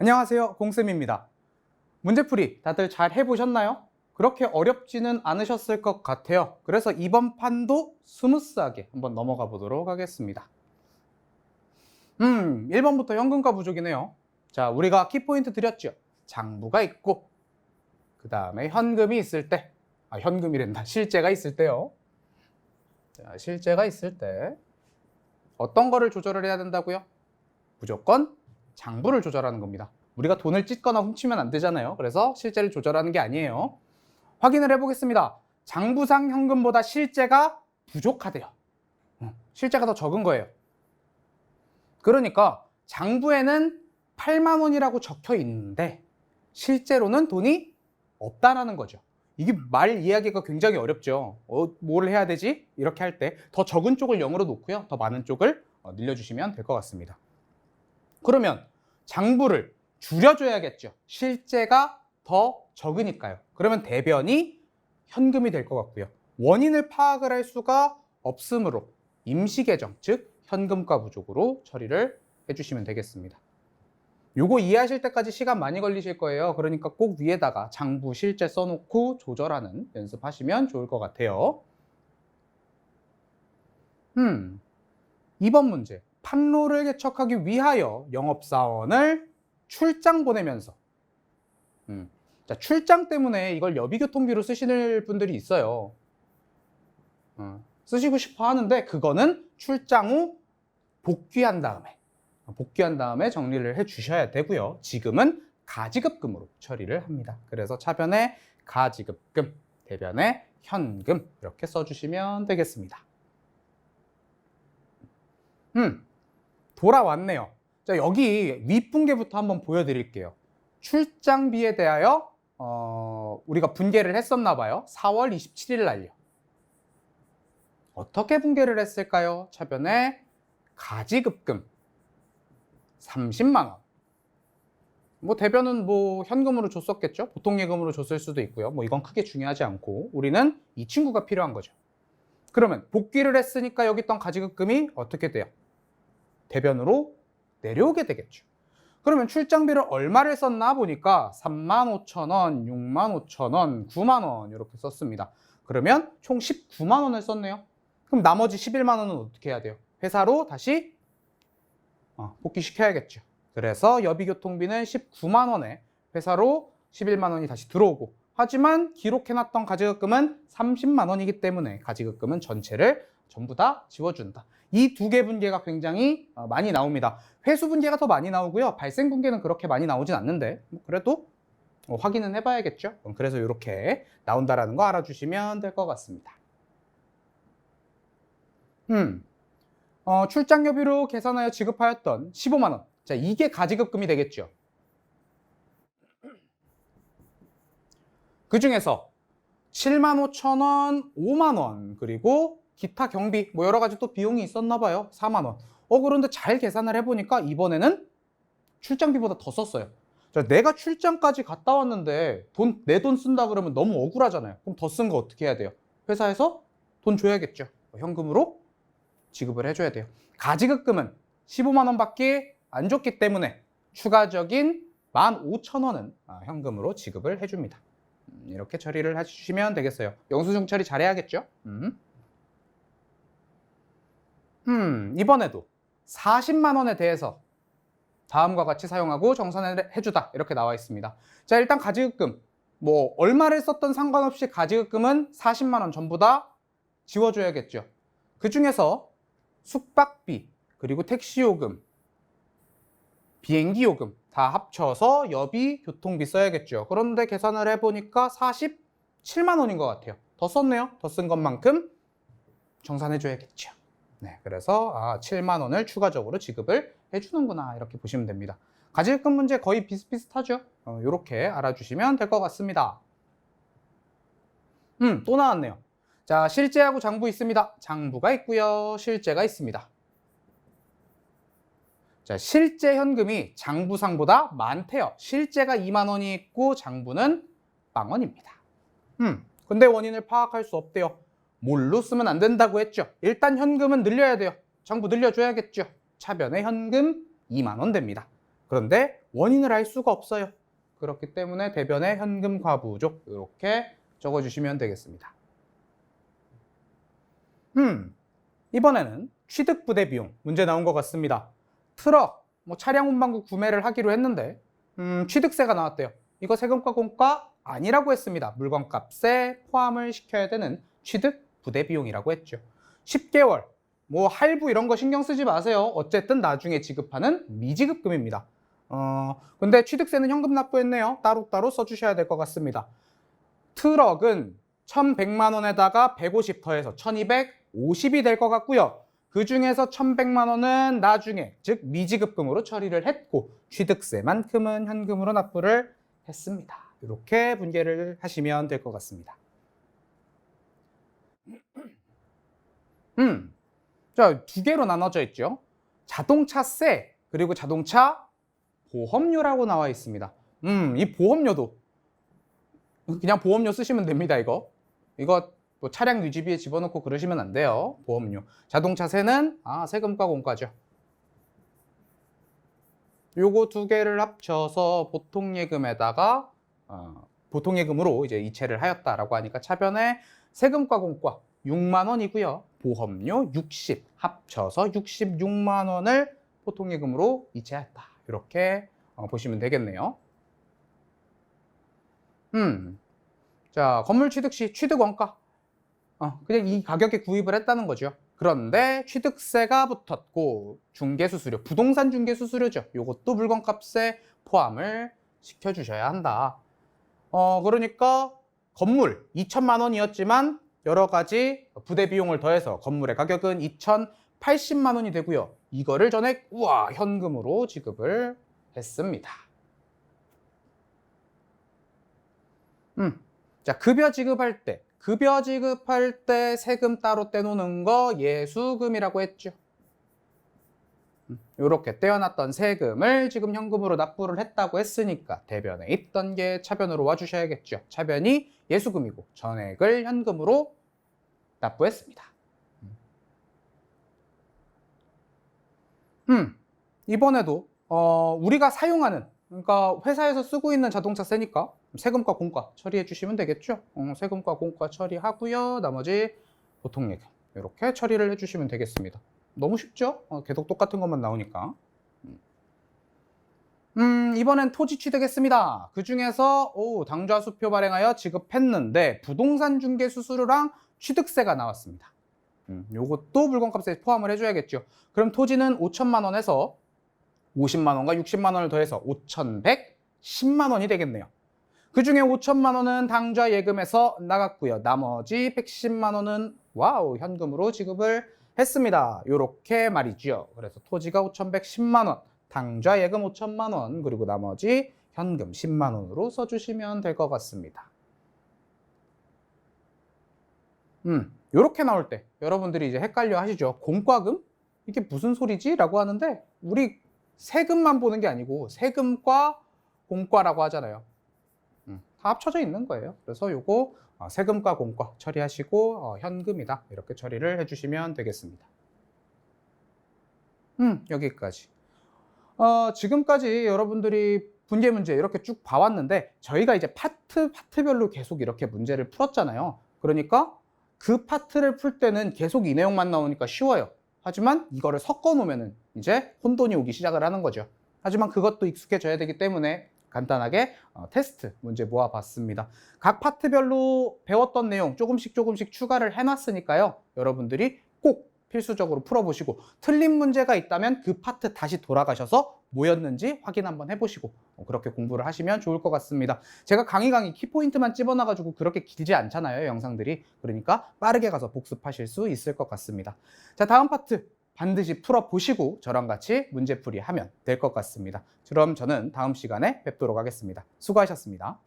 안녕하세요, 공쌤입니다. 문제풀이 다들 잘 해보셨나요? 그렇게 어렵지는 않으셨을 것 같아요. 그래서 이번 판도 스무스하게 한번 넘어가 보도록 하겠습니다. 1번부터 현금과 부족이네요. 자, 우리가 키포인트 드렸죠. 장부가 있고 그 다음에 현금이 있을 때, 현금이란다. 실제가 있을 때요. 자, 실제가 있을 때 어떤 거를 조절을 해야 된다고요? 무조건 장부를 조절하는 겁니다. 우리가 돈을 찢거나 훔치면 안 되잖아요. 그래서 실제를 조절하는 게 아니에요. 확인을 해보겠습니다. 장부상 현금보다 실제가 부족하대요. 실제가 더 적은 거예요. 그러니까 장부에는 8만 원이라고 적혀 있는데 실제로는 돈이 없다라는 거죠. 이게 말 이야기가 굉장히 어렵죠. 뭘 해야 되지? 이렇게 할 때 더 적은 쪽을 0으로 놓고요. 더 많은 쪽을 늘려주시면 될 것 같습니다. 그러면 장부를 줄여줘야겠죠. 실제가 더 적으니까요. 그러면 대변이 현금이 될 것 같고요. 원인을 파악을 할 수가 없으므로 임시계정, 즉 현금과 부족으로 처리를 해주시면 되겠습니다. 요거 이해하실 때까지 시간 많이 걸리실 거예요. 그러니까 꼭 위에다가 장부, 실제 써놓고 조절하는 연습하시면 좋을 것 같아요. 2번 문제. 판로를 개척하기 위하여 영업사원을 출장 보내면서 자, 출장 때문에 이걸 여비교통비로 쓰시는 분들이 있어요. 쓰시고 싶어 하는데 그거는 출장 후 복귀한 다음에 정리를 해 주셔야 되고요. 지금은 가지급금으로 처리를 합니다. 그래서 차변에 가지급금, 대변에 현금 이렇게 써주시면 되겠습니다. 돌아왔네요. 자, 여기 윗분계부터 한번 보여드릴게요. 출장비에 대하여 우리가 분계를 했었나 봐요. 4월 27일 날요. 어떻게 분계를 했을까요? 차변에 가지급금 30만 원. 뭐 대변은 뭐 현금으로 줬었겠죠. 보통예금으로 줬을 수도 있고요. 뭐 이건 크게 중요하지 않고 우리는 이 친구가 필요한 거죠. 그러면 복귀를 했으니까 여기 있던 가지급금이 어떻게 돼요? 대변으로 내려오게 되겠죠. 그러면 출장비를 얼마를 썼나 보니까 35,000원, 65,000원, 9만원 이렇게 썼습니다. 그러면 총 19만 원을 썼네요. 그럼 나머지 11만 원은 어떻게 해야 돼요? 회사로 다시 복귀시켜야겠죠. 그래서 여비교통비는 19만 원에 회사로 11만 원이 다시 들어오고, 하지만 기록해놨던 가지급금은 30만 원이기 때문에 가지급금은 전체를 전부 다 지워준다. 이 두 개 분계가 굉장히 많이 나옵니다. 회수 분계가 더 많이 나오고요. 발생 분계는 그렇게 많이 나오진 않는데 그래도 확인은 해봐야겠죠. 그래서 이렇게 나온다라는 거 알아주시면 될 것 같습니다. 출장여비로 계산하여 지급하였던 15만 원. 자, 이게 가지급금이 되겠죠. 그 중에서 7만 5천 원, 5만 원, 그리고 기타 경비, 뭐 여러 가지 또 비용이 있었나 봐요. 4만 원. 그런데 잘 계산을 해보니까 이번에는 출장비보다 더 썼어요. 자, 내가 출장까지 갔다 왔는데 내 돈 쓴다 그러면 너무 억울하잖아요. 그럼 더 쓴 거 어떻게 해야 돼요? 회사에서 돈 줘야겠죠. 현금으로 지급을 해줘야 돼요. 가지급금은 15만 원밖에 안 줬기 때문에 추가적인 15,000원은 현금으로 지급을 해줍니다. 이렇게 처리를 해주시면 되겠어요. 영수증 처리 잘해야겠죠? 이번에도 40만 원에 대해서 다음과 같이 사용하고 정산을 해주다 이렇게 나와 있습니다. 자, 일단 가지급금 뭐 얼마를 썼던 상관없이 가지급금은 40만 원 전부 다 지워줘야겠죠. 그 중에서 숙박비 그리고 택시요금, 비행기요금 다 합쳐서 여비 교통비 써야겠죠. 그런데 계산을 해보니까 47만 원인 것 같아요. 더 썼네요. 더 쓴 것만큼 정산해줘야겠죠. 네, 그래서 7만 원을 추가적으로 지급을 해주는구나 이렇게 보시면 됩니다. 가지급금 문제 거의 비슷비슷하죠. 이렇게 알아주시면 될 것 같습니다. 또 나왔네요. 자, 실제하고 장부 있습니다. 장부가 있고요. 실제가 있습니다. 자, 실제 현금이 장부상보다 많대요. 실제가 2만 원이 있고 장부는 0원입니다. 근데 원인을 파악할 수 없대요. 뭘로 쓰면 안 된다고 했죠. 일단 현금은 늘려야 돼요. 장부 늘려줘야겠죠. 차변에 현금 2만 원 됩니다. 그런데 원인을 알 수가 없어요. 그렇기 때문에 대변에 현금 과부족 이렇게 적어주시면 되겠습니다. 이번에는 취득 부대 비용 문제 나온 것 같습니다. 트럭, 차량 운반구 구매를 하기로 했는데 취득세가 나왔대요. 이거 세금과 공과 아니라고 했습니다. 물건값에 포함을 시켜야 되는 취득 부대 비용이라고 했죠. 10개월, 할부 이런 거 신경 쓰지 마세요. 어쨌든 나중에 지급하는 미지급금입니다. 근데 취득세는 현금 납부했네요. 따로따로 써주셔야 될 것 같습니다. 트럭은 1,100만 원에다가 150 더해서 1,250이 될 것 같고요. 그 중에서 1,100만 원은 나중에, 즉 미지급금으로 처리를 했고 취득세만큼은 현금으로 납부를 했습니다. 이렇게 분개를 하시면 될 것 같습니다. 자, 두 개로 나눠져 있죠. 자동차세 그리고 자동차 보험료라고 나와 있습니다. 이 보험료도 그냥 보험료 쓰시면 됩니다. 이거 차량 유지비에 집어넣고 그러시면 안 돼요. 보험료. 자동차세는 세금과 공과죠. 요거 두 개를 합쳐서 보통예금에다가 보통예금으로 이제 이체를 하였다라고 하니까 차변에 세금과 공과 6만 원이고요. 보험료 60 합쳐서 66만 원을 보통예금으로 이체했다. 이렇게 보시면 되겠네요. 자, 건물 취득 시 취득 원가. 그냥 이 가격에 구입을 했다는 거죠. 그런데 취득세가 붙었고 중개수수료, 부동산 중개수수료죠. 이것도 물건값에 포함을 시켜주셔야 한다. 그러니까 건물 2천만 원이었지만 여러 가지 부대 비용을 더해서 건물의 가격은 2,080만 원이 되고요. 이거를 전액 현금으로 지급을 했습니다. 자, 급여 지급할 때 세금 따로 떼놓는 거 예수금이라고 했죠. 이렇게 떼어놨던 세금을 지금 현금으로 납부를 했다고 했으니까 대변에 있던 게 차변으로 와주셔야겠죠. 차변이 예수금이고 전액을 현금으로 납부했습니다. 이번에도 우리가 사용하는, 그러니까 회사에서 쓰고 있는 자동차세니까 세금과 공과 처리해 주시면 되겠죠. 세금과 공과 처리하고요. 나머지 보통예금 이렇게 처리를 해주시면 되겠습니다. 너무 쉽죠? 계속 똑같은 것만 나오니까. 이번엔 토지 취득했습니다. 그 중에서 당좌 수표 발행하여 지급했는데 부동산 중개 수수료랑 취득세가 나왔습니다. 요것도 물건값에 포함을 해줘야겠죠. 그럼 토지는 5천만 원에서 50만 원과 60만 원을 더해서 5,110만 원이 되겠네요. 그 중에 5천만 원은 당좌 예금에서 나갔고요. 나머지 110만 원은 현금으로 지급을 했습니다. 요렇게 말이죠. 그래서 토지가 5,110만 원, 당좌 예금 5천만 원, 그리고 나머지 현금 10만 원으로 써주시면 될 것 같습니다. 요렇게 나올 때 여러분들이 이제 헷갈려 하시죠. 공과금? 이게 무슨 소리지? 라고 하는데 우리 세금만 보는 게 아니고 세금과 공과라고 하잖아요. 다 합쳐져 있는 거예요. 그래서 요거 세금과 공과 처리하시고 현금이다 이렇게 처리를 해주시면 되겠습니다. 여기까지. 지금까지 여러분들이 분계 문제 이렇게 쭉 봐왔는데 저희가 이제 파트별로 계속 이렇게 문제를 풀었잖아요. 그러니까 그 파트를 풀 때는 계속 이 내용만 나오니까 쉬워요. 하지만 이거를 섞어 놓으면 이제 혼돈이 오기 시작을 하는 거죠. 하지만 그것도 익숙해져야 되기 때문에 간단하게 테스트 문제 모아봤습니다. 각 파트별로 배웠던 내용 조금씩 추가를 해놨으니까요. 여러분들이 꼭 필수적으로 풀어보시고 틀린 문제가 있다면 그 파트 다시 돌아가셔서 뭐였는지 확인 한번 해보시고 그렇게 공부를 하시면 좋을 것 같습니다. 제가 강의 키포인트만 집어넣어가지고 그렇게 길지 않잖아요, 영상들이. 그러니까 빠르게 가서 복습하실 수 있을 것 같습니다. 자, 다음 파트 반드시 풀어보시고 저랑 같이 문제풀이 하면 될 것 같습니다. 그럼 저는 다음 시간에 뵙도록 하겠습니다. 수고하셨습니다.